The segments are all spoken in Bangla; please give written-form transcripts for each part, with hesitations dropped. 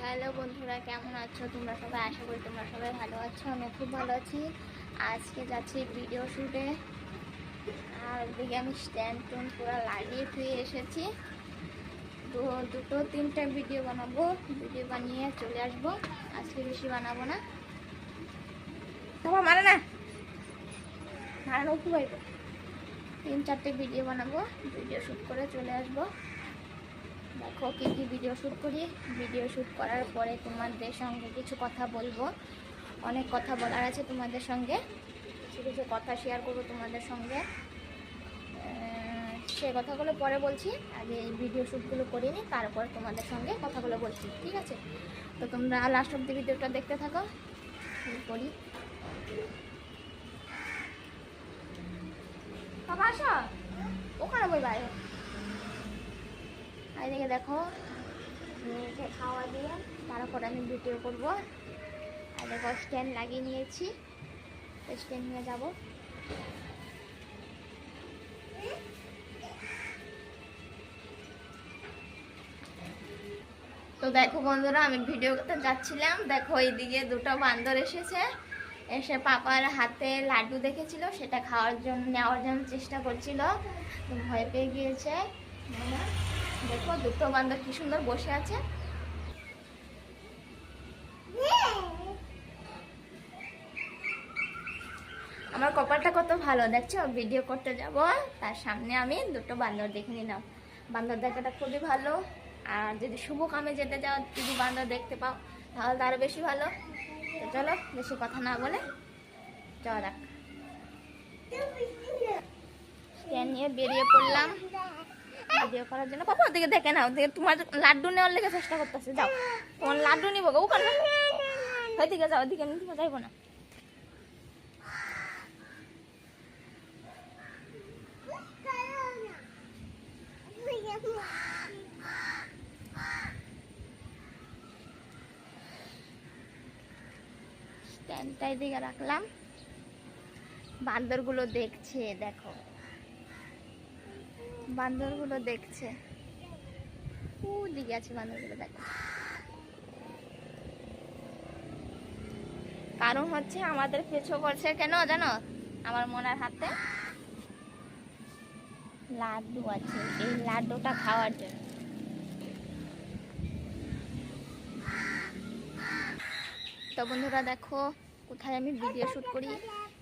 হ্যালো বন্ধুরা, কেমন আছো তোমরা সবাই? আশা করি তোমরা সবাই ভালো আছো। আমি খুব ভালো আছি। আজকে যাচ্ছি ভিডিও শ্যুটে। আর ওদিকে আমি স্ট্যান্ড ট্যান্ড পুরো লাগিয়ে ধুয়ে এসেছি। দুটো তিনটা ভিডিও বানাবো, ভিডিও বানিয়ে চলে আসবো। আজকে বেশি বানাবো না, বাবা মারে না, মারানো খুব হইব। 3-4টে ভিডিও বানাবো, ভিডিও শ্যুট করে চলে আসবো। দেখো কী কী ভিডিও শ্যুট করি। ভিডিও শ্যুট করার পরে তোমাদের সঙ্গে কিছু কথা বলবো। অনেক কথা বলার আছে তোমাদের সঙ্গে, কিছু কিছু কথা শেয়ার করবো তোমাদের সঙ্গে। সে কথাগুলো পরে বলছি, আগে এই ভিডিও শ্যুটগুলো করে নিই, তারপর তোমাদের সঙ্গে কথাগুলো বলছি, ঠিক আছে? তো তোমরা লাস্ট অব্দি ভিডিওটা দেখতে থাকো। করি বাবা, আসো ওখানে বই বাইরে। এদিকে দেখো, মেয়েকে খাওয়া দিয়ে তারপর আমি ভিডিও করবো। আর দেখো স্ট্যান্ড লাগিয়ে নিয়েছি, স্ট্যান্ড নিয়ে যাব। তো দেখো বন্ধুরা, আমি ভিডিও করতে যাচ্ছিলাম। দেখো এইদিকে দুটো বান্দর এসেছে, এসে পাপার হাতে লাড্ডু দেখেছিল, সেটা নেওয়ার জন্য চেষ্টা করছিল। তো ভয় পেয়ে গিয়েছে। দেখো দুটো বান্দর কি সুন্দর বসে আছে। আমার কপালটা কত ভালো, দেখছো? ভিডিও করতে যাব, তার সামনে আমি দুটো বান্দর দেখে নিলাম। বান্দর দেখাটা খুবই ভালো। আর যদি শুভ কামে যেতে যাও, যদি বান্দর দেখতে পাও, তাহলে আরো বেশি ভালো। তো চলো বেশি কথা না বলে যাওয়া যাক। স্ট্যান্ড নিয়ে বেরিয়ে পড়লাম ভিডিও করার জন্য। পাপা ওদিকে দেখে নাও, ওদিকে তোমার লাড্ডু নেওয়ার লেগে চেষ্টা করতেছে। যাও, তোমার লাড্ডু নিবো গো, ওখানে ওইদিকে যাও, ওইদিকে আমি তোমার যাইবো না। স্ট্যান্ডটা এদিকে রাখলাম, বান্দরগুলো দেখছে। দেখো বান্দরগুলো দেখছে, ওদিকে আছে বান্দরগুলো। দেখো, কারণ হচ্ছে আমাদের পিছু করছে কেন জানো? আমার মনার হাতে লাড্ডু আছে, এই লাড্ডুটা খাওয়ার জন্য। তো বন্ধুরা দেখো কোথায় আমি ভিডিও শ্যুট করি।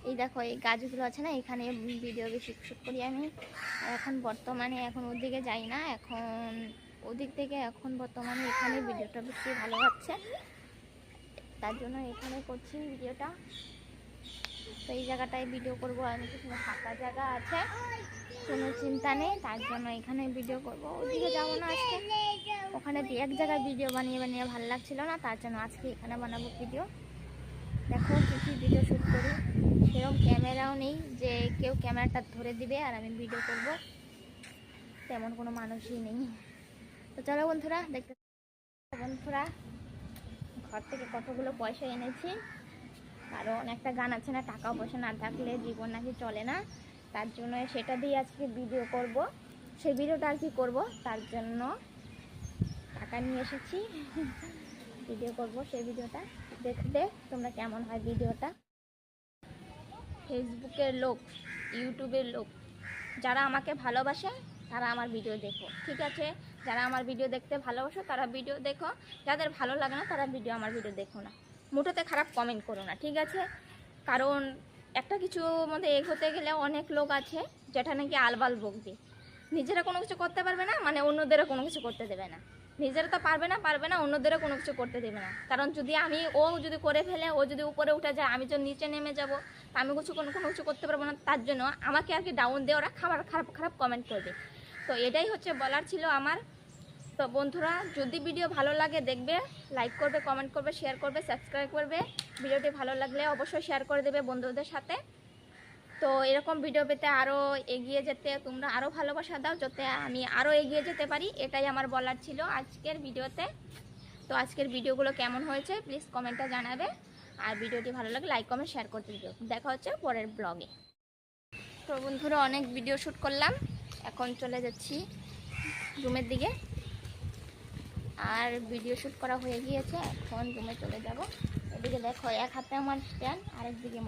এই দেখো এই গাছগুলো আছে না, এখানে ভিডিও বেশি শ্যুট করি আমি। এখন বর্তমানে ওদিকে যাই না, এখন ওদিক থেকে এখন বর্তমানে এখানে ভিডিওটা বেশি ভালো হচ্ছে, তার জন্য এখানে করছি ভিডিওটা। তো এই জায়গাটায় ভিডিও করবো আমি, কিছু ফাঁকা জায়গা আছে, কোনো চিন্তা নেই, তার জন্য এখানে ভিডিও করবো। ওদিকে যাবো না আজকে, ওখানে এক জায়গায় ভিডিও বানিয়ে বানিয়ে ভালো লাগছিল না, তার জন্য আজকে এখানে বানাবো ভিডিও। দেখো কী কী ভিডিও শ্যুট করি। সেরকম ক্যামেরাও নেই যে কেউ ক্যামেরাটা ধরে দিবে আর আমি ভিডিও করব, তেমন কোনো মানুষই নেই। তো চলো বন্ধুরা দেখতে। বন্ধুরা ঘর থেকে কতগুলো পয়সা এনেছি, কারণ একটা গান আছে না, টাকা পয়সা না থাকলে জীবন নাকি চলে না। তার জন্য সেটা দিয়ে আজকে ভিডিও করব। সেই ভিডিওটা আর কি করবো, তার জন্য টাকা নিয়ে এসেছি, ভিডিও করব। সেই ভিডিওটা দেখতে তোমরা কেমন হয় ভিডিওটা। ফেসবুকের লোক, ইউটিউবের লোক, যারা আমাকে ভালোবাসে তারা আমার ভিডিও দেখো, ঠিক আছে? যারা আমার ভিডিও দেখতে ভালোবাসো তারা ভিডিও দেখো, যাদের ভালো লাগে না তারা আমার ভিডিও দেখো না। মুঠোতে খারাপ কমেন্ট করো না, ঠিক আছে? কারণ একটা কিছু মধ্যে এগোতে গেলে অনেক লোক আছে যেটা নাকি আলবাল বকবে, নিজেরা কোনো কিছু করতে পারবে না, মানে অন্যদেরও কোনো কিছু করতে দেবে না। নিজেরা তো পারবে না, অন্যদেরও কোনো কিছু করতে দেবে না। কারণ যদি ও যদি করে ফেলে, ও যদি উপরে উঠে যায়, আমি যদি নিচে নেমে যাব, তা আমি কোনো কিছু করতে পারবো না। তার জন্য আমাকে আর কি ডাউন দিয়ে ওরা খারাপ খারাপ কমেন্ট করবে। তো এটাই হচ্ছে বলার ছিল আমার। তো বন্ধুরা যদি ভিডিও ভালো লাগে দেখবে, লাইক করবে, কমেন্ট করবে, শেয়ার করবে, সাবস্ক্রাইব করবে। ভিডিওটি ভালো লাগলে অবশ্যই শেয়ার করে দেবে বন্ধুদের সাথে। তো এরকম ভিডিও পেতে আরও এগিয়ে যেতে তোমরা আরও ভালোবাসা দাও, যাতে আমি আরও এগিয়ে যেতে পারি, এটাই আমার বলার ছিল আজকের ভিডিওতে। তো আজকের ভিডিওগুলো কেমন হয়েছে প্লিজ কমেন্টে জানাবে, আর ভিডিওটি ভালো লাগলে লাইক কমেন্ট শেয়ার করতে দিও। দেখা হচ্ছে পরের ব্লগে। তো বন্ধুরা অনেক ভিডিও শ্যুট করলাম, এখন চলে যাচ্ছি রুমের দিকে। আর ভিডিও শ্যুট করা হয়ে গিয়েছে, এখন রুমে চলে যাব। এদিকে দেখো এক হাতে আমার স্ট্যান্ড, আরেকদিকে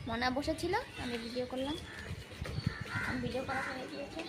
মনা বসেছিল, আমি ভিডিও করলাম। এখন ভিডিও করা হয়ে গিয়েছে।